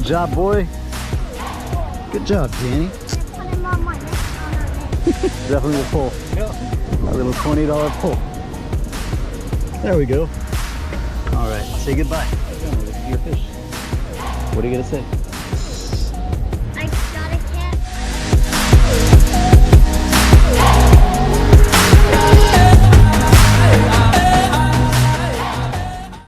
job, boy. Good job, Danny. Definitely a pull. A little $20 pull. There we go. All right, say goodbye. Your fish. What are you gonna say?